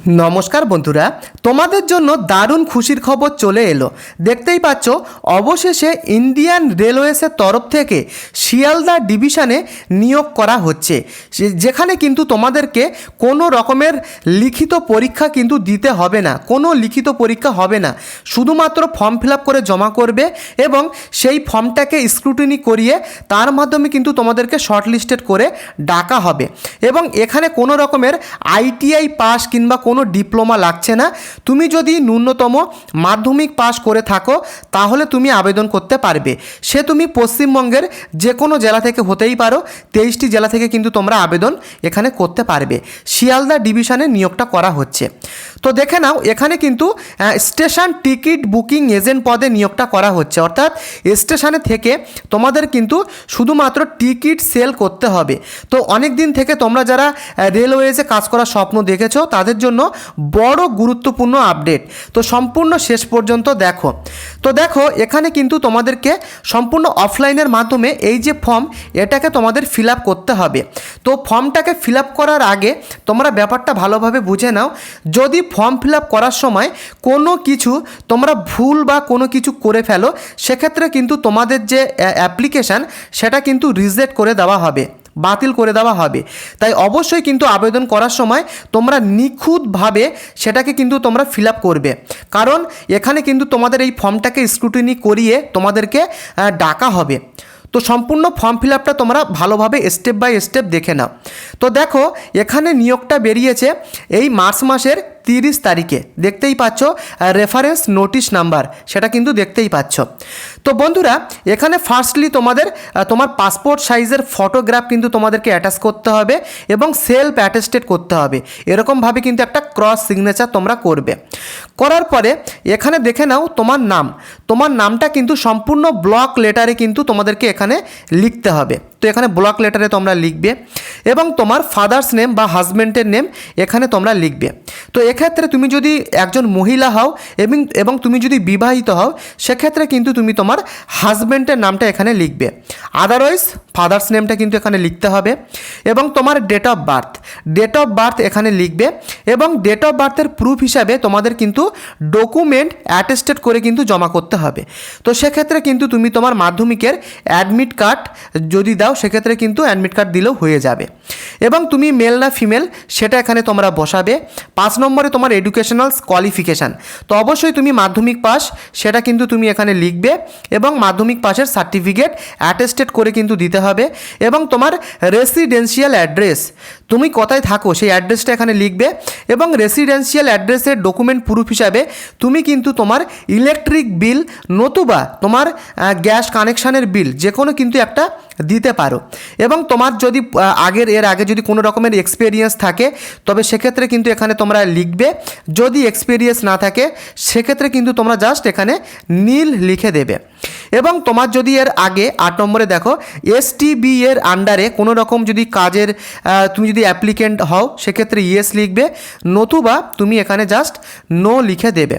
নমস্কার বন্ধুরা, তোমাদের জন্য দারুণ খুশির খবর চলে এলো। দেখতেই পাচ্ছ, অবশেষে ইন্ডিয়ান রেলওয়েসের তরফ থেকে শিয়ালদা ডিভিশনে নিয়োগ করা হচ্ছে, যেখানে কিন্তু তোমাদেরকে কোনো রকমের লিখিত পরীক্ষা কিন্তু দিতে হবে না। কোনো লিখিত পরীক্ষা হবে না, শুধুমাত্র ফর্ম ফিল আপ করে জমা করবে এবং সেই ফর্মটাকে স্ক্রুটিনি করিয়ে তার মাধ্যমে কিন্তু তোমাদেরকে শর্টলিস্টেড করে ডাকা হবে। এবং এখানে কোনো রকমের আইটিআই পাস কিংবা কোনো ডিপ্লোমা লাগছে না। তুমি যদি ন্যূনতম মাধ্যমিক পাস করে থাকো তাহলে তুমি আবেদন করতে পারবে। সে তুমি পশ্চিমবঙ্গের যে কোনো জেলা থেকে হতেই পারো, 23টি জেলা থেকে কিন্তু তোমরা আবেদন এখানে করতে পারবে। শিয়ালদা ডিভিশনে নিয়োগটা করা হচ্ছে। তো দেখে নাও, এখানে কিন্তু স্টেশন টিকিট বুকিং এজেন্ট পদে নিয়োগটা করা হচ্ছে, অর্থাৎ স্টেশনে থেকে তোমাদের কিন্তু শুধুমাত্র টিকিট সেল করতে হবে। তো অনেক দিন থেকে তোমরা যারা রেলওয়েজে কাজ করার স্বপ্ন দেখেছো তাদের জন্য বড় গুরুত্বপূর্ণ আপডেট। তো সম্পূর্ণ শেষ পর্যন্ত দেখো। তো দেখো, এখানে কিন্তু তোমাদেরকে সম্পূর্ণ অফলাইনের মাধ্যমে এই যে ফর্ম, এটাকে তোমাদের ফিল আপ করতে হবে। তো ফর্মটাকে ফিল আপ করার আগে তোমরা ব্যাপারটা ভালোভাবে বুঝে নাও। যদি ফর্ম ফিল আপ করার সময় কোনো কিছু তোমরা ভুল বা কোনো কিছু করে ফেলো, সেক্ষেত্রে কিন্তু তোমাদের যে অ্যাপ্লিকেশান সেটা কিন্তু রিজেক্ট করে দেওয়া হবে, বাতিল করে দেওয়া হবে। তাই অবশ্যই কিন্তু আবেদন করার সময় তোমরা নিখুঁতভাবে সেটাকে কিন্তু তোমরা ফিল আপ করবে, কারণ এখানে কিন্তু তোমাদের এই ফর্মটাকে স্ক্রুটিনি করিয়ে তোমাদেরকে ডাকা হবে। তো সম্পূর্ণ ফর্ম ফিল আপটা তোমরা ভালোভাবে স্টেপ বাই স্টেপ দেখে নাও। তো দেখো, এখানে নিয়োগটা বেরিয়েছে এই মার্চ মাসের 30 তারিখে। দেখতেই পাচ্ছ রেফারেন্স নোটিশ নাম্বার, সেটা কিন্তু দেখতেই পাচ্ছ। তো বন্ধুরা, এখানে ফার্স্টলি তোমার পাসপোর্ট সাইজের ফটোগ্রাফ কিন্তু তোমাদেরকে অ্যাটাচ করতে হবে এবং সেলফ অ্যাটেস্টেড করতে হবে। এরকমভাবে কিন্তু একটা ক্রস সিগনেচার তোমরা করবে। করার পরে এখানে দেখে নাও তোমার নামটা কিন্তু সম্পূর্ণ ব্লক লেটারে কিন্তু তোমাদেরকে এখানে লিখতে হবে। তো এখানে ব্লক লেটারে তোমরা লিখবে এবং তোমার ফাদার্স নেম বা হাজব্যান্ডের নেম এখানে তোমরা লিখবে। তো এক্ষেত্রে তুমি যদি একজন মহিলা হও এবং তুমি যদি বিবাহিত হও, সেক্ষেত্রে কিন্তু তুমি তোমার হাজব্যান্ডের নামটা এখানে লিখবে। আদারওয়াইজ ফাদার্স নেমটা কিন্তু এখানে লিখতে হবে এবং তোমার ডেট অফ বার্থ এখানে লিখবে এবং ডেট অফ বার্থের প্রুফ হিসাবে তোমাদের কিন্তু ডকুমেন্ট অ্যাটেস্টেড করে কিন্তু জমা করতে হবে। তো সেক্ষেত্রে কিন্তু তুমি তোমার মাধ্যমিকের অ্যাডমিট কার্ড যদি দাও, সেক্ষেত্রে কিন্তু অ্যাডমিট কার্ড দিলেও হয়ে যাবে। এবং তুমি মেল না ফিমেল সেটা এখানে তোমরা বসাবে। 5 নম্বরে তোমার এডুকেশনাল কোয়ালিফিকেশান, তো অবশ্যই তুমি মাধ্যমিক পাস সেটা কিন্তু তুমি এখানে লিখবে এবং মাধ্যমিক পাসের সার্টিফিকেট অ্যাটেস্টেড করে কিন্তু দিতে হবে। এবং তোমার রেসিডেন্সিয়াল অ্যাড্রেস, তুমি কোথায় থাকো সেই অ্যাড্রেসটা এখানে লিখবে এবং রেসিডেন্সিয়াল অ্যাড্রেসের ডকুমেন্ট প্রুফ হিসাবে তুমি কিন্তু তোমার ইলেকট্রিক বিল নতুবা তোমার গ্যাস কানেকশানের বিল যে কোনো কিন্তু একটা দিতে পারো। এবং তোমার যদি এর আগে যদি কোনো রকমের এক্সপিরিয়েন্স থাকে তবে সেক্ষেত্রে কিন্তু এখানে তোমরা লিখবে। যদি এক্সপিরিয়েন্স না থাকে সেক্ষেত্রে কিন্তু তোমরা জাস্ট এখানে নীল লিখে দেবে। এবং তোমার যদি এর আগে 8 নম্বরে দেখো এসটিবি এর আন্ডারে কোনো রকম যদি কাজের তুমি যদি অ্যাপ্লিকেন্ট হও, সেক্ষেত্রে ইয়েস লিখবে, নতুবা তুমি এখানে জাস্ট নো লিখে দেবে।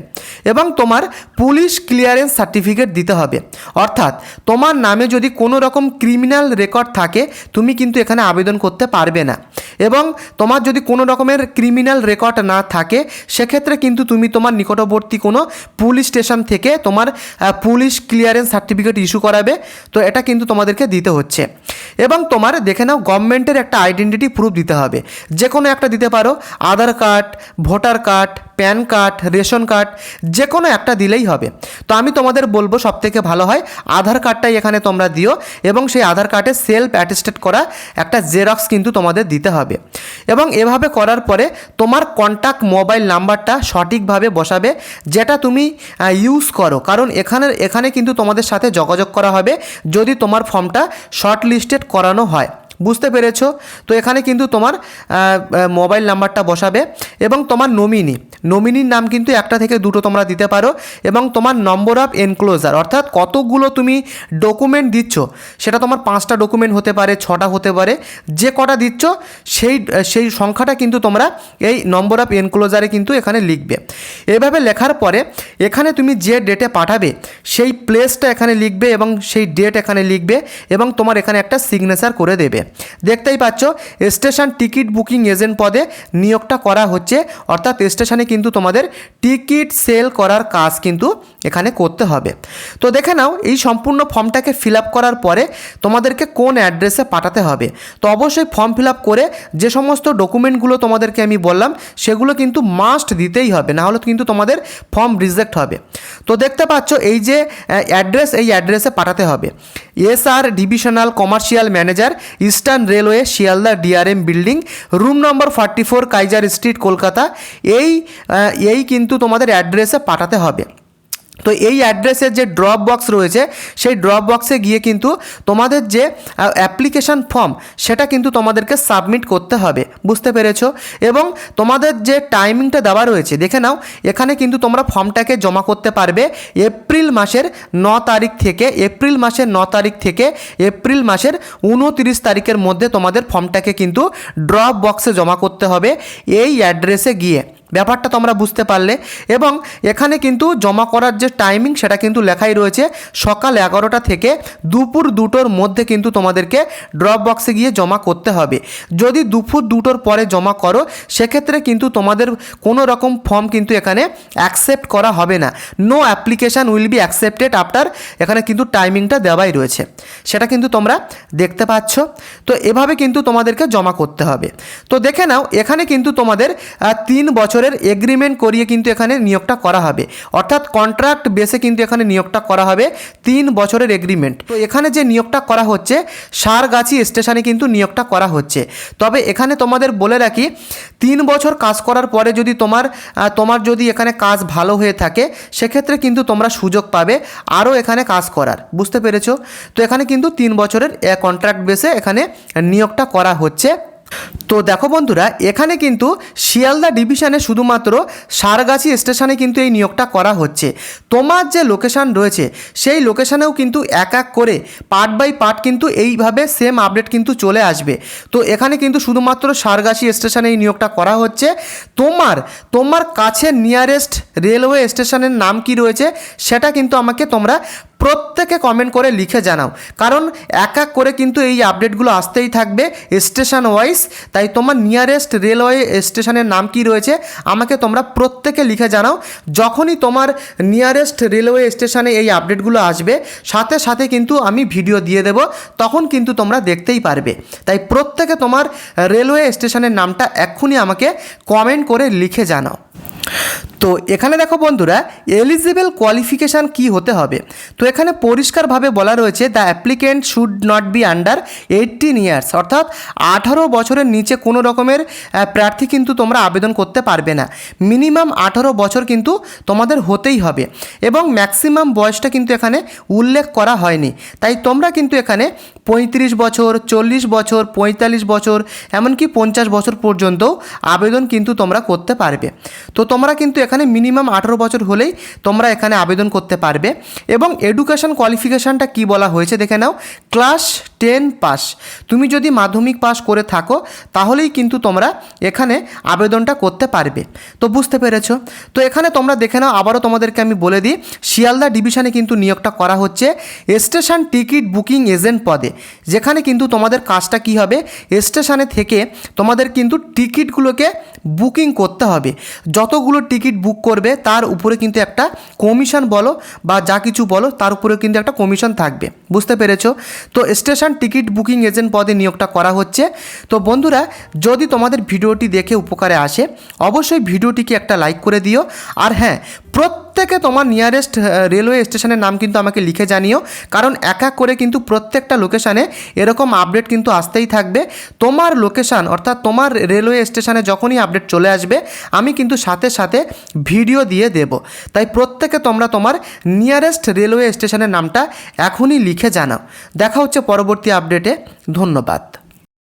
এবং তোমার পুলিশ ক্লিয়ারেন্স সার্টিফিকেট দিতে হবে, অর্থাৎ তোমার নামে যদি কোনো রকম ক্রিমিনাল রেকর্ড থাকে তুমি কিন্তু এখানে আবেদন করতে পারবে না। এবং তোমার যদি কোনো রকমের ক্রিমিনাল রেকর্ড না থাকে সেক্ষেত্রে কিন্তু তুমি তোমার নিকটবর্তী কোনো পুলিশ স্টেশন থেকে তোমার পুলিশ ক্লিয়ারেন্স সার্টিফিকেট ইস্যু করাবে। তো এটা কিন্তু তোমাদেরকে দিতে হচ্ছে। এবং তোমার দেখে নাও গভর্নমেন্টের একটা আইডেন্টিটি প্রুফ দিতে হবে, যে কোনো একটা দিতে পারো। Aadhaar card, voter card, PAN card, ration card, যে কোনো একটা দিলেই হবে। তো আমি তোমাদের বলবো সবথেকে ভালো হয় আধার কার্ডটাই এখানে তোমরা দিও এবং সেই আধার কার্ডে সেলফ অ্যাটেস্টেড করা একটা জেরক্স কিন্তু তোমাদের দিতে হবে। এবং এভাবে করার পরে তোমার কন্ট্যাক্ট মোবাইল নাম্বারটা সঠিকভাবে বসাবে যেটা তুমি ইউজ করো, কারণ এখানে কিন্তু তোমাদের সাথে যোগাযোগ করা হবে যদি তোমার ফর্মটা শর্ট লিস্টেড করানো হয়। বুঝতে পেরেছো? তো এখানে কিন্তু তোমার মোবাইল নাম্বারটা বসাবে এবং তোমার নমিনির নাম কিন্তু একটা থেকে দুটো তোমরা দিতে পারো। এবং তোমার নম্বর অফ এনক্লোজার, অর্থাৎ কতগুলো তুমি ডকুমেন্ট দিচ্ছ, সেটা তোমার 5টা ডকুমেন্ট হতে পারে, 6টা হতে পারে, যে কটা দিচ্ছ সেই সংখ্যাটা কিন্তু তোমরা এই নম্বর অফ এনক্লোজারে কিন্তু এখানে লিখবে। এভাবে লেখার পরে এখানে তুমি যে ডেটে পাঠাবে সেই প্লেসটা এখানে লিখবে এবং সেই ডেট এখানে লিখবে এবং তোমার এখানে একটা সিগনেচার করে দেবে। দেখতেই পাচ্ছ স্টেশন টিকিট বুকিং এজেন্ট পদে নিয়োগটা করা হচ্ছে, অর্থাৎ স্টেশনে কিন্তু তোমাদের টিকিট সেল করার কাজ কিন্তু এখানে করতে হবে। তো দেখে নাও এই সম্পূর্ণ ফর্মটাকে ফিল আপ করার পরে তোমাদেরকে কোন অ্যাড্রেসে পাঠাতে হবে। তো অবশ্যই ফর্ম ফিল আপ করে যে সমস্ত ডকুমেন্টগুলো তোমাদেরকে আমি বললাম সেগুলো কিন্তু মাস্ট দিতেই হবে, না হলে কিন্তু তোমাদের ফর্ম রিজেক্ট হবে। তো দেখতে পাচ্ছ এই যে অ্যাড্রেস, এই অ্যাড্রেসে পাঠাতে হবে। SR divisional commercial manager, eastern railway, Sealdah DRM building, room number 44, Kaiser street, Kolkata. এই কিন্তু তোমাদের অ্যাড্রেসে পাঠাতে হবে। তো এই অ্যাড্রেসের যে ড্রপ বক্স রয়েছে সেই ড্রপ বক্সে গিয়ে কিন্তু তোমাদের যে অ্যাপ্লিকেশান ফর্ম সেটা কিন্তু তোমাদেরকে সাবমিট করতে হবে, বুঝতে পেরেছো। এবং তোমাদের যে টাইমিংটা দেওয়া রয়েছে দেখে নাও, এখানে কিন্তু তোমরা ফর্মটাকে জমা করতে পারবে এপ্রিল মাসের 9 তারিখ থেকে এপ্রিল মাসের 29 তারিখের মধ্যে তোমাদের ফর্মটাকে কিন্তু ড্রপ বক্সে জমা করতে হবে এই অ্যাড্রেসে গিয়ে। ব্যাপারটা তোমরা বুঝতে পারলে। এবং এখানে কিন্তু জমা করার যে টাইমিং সেটা কিন্তু লেখাই রয়েছে, সকাল 11টা থেকে দুপুর 2টোর মধ্যে কিন্তু তোমাদেরকে ড্রপ বক্সে গিয়ে জমা করতে হবে। যদি দুপুর 2টোর পরে জমা করো সেক্ষেত্রে কিন্তু তোমাদের কোনো রকম ফর্ম কিন্তু এখানে অ্যাকসেপ্ট করা হবে না। No application will be accepted after, এখানে কিন্তু টাইমিংটা দেওয়াই রয়েছে, সেটা কিন্তু তোমরা দেখতে পাচ্ছ। তো এভাবে কিন্তু তোমাদেরকে জমা করতে হবে। তো দেখে নাও এখানে কিন্তু তোমাদের 3 বছরের এগ্রিমেন্ট করিয়ে কিন্তু এখানে নিয়োগটা করা হবে, অর্থাৎ কন্ট্রাক্ট বেসে কিন্তু এখানে নিয়োগটা করা হবে 3 বছরের এগ্রিমেন্ট। তো এখানে যে নিয়োগটা করা হচ্ছে সারগাছি স্টেশনে কিন্তু নিয়োগটা করা হচ্ছে। তবে এখানে তোমাদের বলে রাখি 3 বছর কাজ করার পরে যদি তোমার যদি এখানে কাজ ভালো হয়ে থাকে সেক্ষেত্রে কিন্তু তোমরা সুযোগ পাবে আরও এখানে কাজ করার, বুঝতে পেরেছো। তো এখানে কিন্তু 3 বছরের কন্ট্রাক্ট বেসে এখানে নিয়োগটা করা হচ্ছে। তো দেখো বন্ধুরা, এখানে কিন্তু শিয়ালদা ডিভিশনে শুধুমাত্র সারগাছি স্টেশনে কিন্তু এই নিয়োগটা করা হচ্ছে। তোমার যে লোকেশান রয়েছে সেই লোকেশানেও কিন্তু এক এক করে পার্ট বাই পার্ট কিন্তু এইভাবে সেম আপডেট কিন্তু চলে আসবে। তো এখানে কিন্তু শুধুমাত্র সারগাছি স্টেশনে এই নিয়োগটা করা হচ্ছে। তোমার কাছে নিয়ারেস্ট রেলওয়ে স্টেশনের নাম কি রয়েছে সেটা কিন্তু আমাকে তোমরা প্রত্যেকে কমেন্ট করে লিখে জানাও, কারণ এক এক করে কিন্তু এই আপডেটগুলো আসতেই থাকবে স্টেশন ওয়াইজ। তাই তোমার নিয়ারেস্ট রেলওয়ে স্টেশনের নাম কি রয়েছে আমাকে তোমরা প্রত্যেকে লিখে জানাও। যখনই তোমার নিয়ারেস্ট রেলওয়ে স্টেশনে এই আপডেটগুলো আসবে সাথে সাথে কিন্তু আমি ভিডিও দিয়ে দেব, তখন কিন্তু তোমরা দেখতেই পারবে। তাই প্রত্যেকে তোমার রেলওয়ে স্টেশনের নামটা এক্ষুনি আমাকে কমেন্ট করে লিখে জানাও। তো এখানে দেখো বন্ধুরা, এলিজিবল কোয়ালিফিকেশান কি হতে হবে। তো এখানে পরিষ্কারভাবে বলা রয়েছে the applicant should not be under 18 years, অর্থাৎ 18 বছরের নিচে কোনো রকমের প্রার্থী কিন্তু তোমরা আবেদন করতে পারবে না। মিনিমাম 18 বছর কিন্তু তোমাদের হতেই হবে এবং ম্যাক্সিমাম বয়সটা কিন্তু এখানে উল্লেখ করা হয়নি। তাই তোমরা কিন্তু এখানে 35 বছর, 40 বছর, 45 বছর, এমনকি 50 বছর পর্যন্তও আবেদন কিন্তু তোমরা করতে পারবে। তো তোমরা কিন্তু এখানে মিনিমাম 18 বছর হলেই তোমরা এখানে আবেদন করতে পারবে। এবং এডুকেশন কোয়ালিফিকেশানটা কি বলা হয়েছে দেখে নাও, ক্লাস 10 পাস। তুমি যদি মাধ্যমিক পাস করে থাকো তাহলেই কিন্তু তোমরা এখানে আবেদনটা করতে পারবে। তো বুঝতে পেরেছো। তো এখানে তোমরা দেখে নাও, আবারও তোমাদেরকে আমি বলে দিই, শিয়ালদা ডিভিশনে কিন্তু নিয়োগটা করা হচ্ছে স্টেশন টিকিট বুকিং এজেন্ট পদে, যেখানে কিন্তু তোমাদের কাজটা কি হবে, স্টেশনে থেকে তোমাদের কিন্তু টিকিটগুলোকে বুকিং করতে হবে। যতগুলো টিকিট বুক করবে তার উপরে কিন্তু একটা কমিশন বলো বা যা কিছু বলো তার উপরে কিন্তু একটা কমিশন থাকবে, বুঝতে পেরেছো। তো স্টেশন টিকিট বুকিং এজেন্ট পদে নিয়োগটা করা হচ্ছে। তো বন্ধুরা, যদি তোমাদের ভিডিওটি দেখে উপকারে আসে অবশ্যই ভিডিওটিকে একটা লাইক করে দিও। আর হ্যাঁ, প্রত্যেকে তোমার নিয়ারেস্ট রেলওয়ে স্টেশনের নাম কিন্তু আমাকে লিখে জানিও, কারণ এক এক করে কিন্তু প্রত্যেকটা লোকেশানে এরকম আপডেট কিন্তু আসতেই থাকবে। তোমার লোকেশান অর্থাৎ তোমার রেলওয়ে স্টেশনে যখনই আপডেট চলে আসবে আমি কিন্তু সাথে সাথে ভিডিও দিয়ে দেব। তাই প্রত্যেকে তোমরা তোমার নিয়ারেস্ট রেলওয়ে স্টেশনের নামটা এখনই লিখে জানাও। দেখা হচ্ছে পরবর্তী আপডেটে। ধন্যবাদ।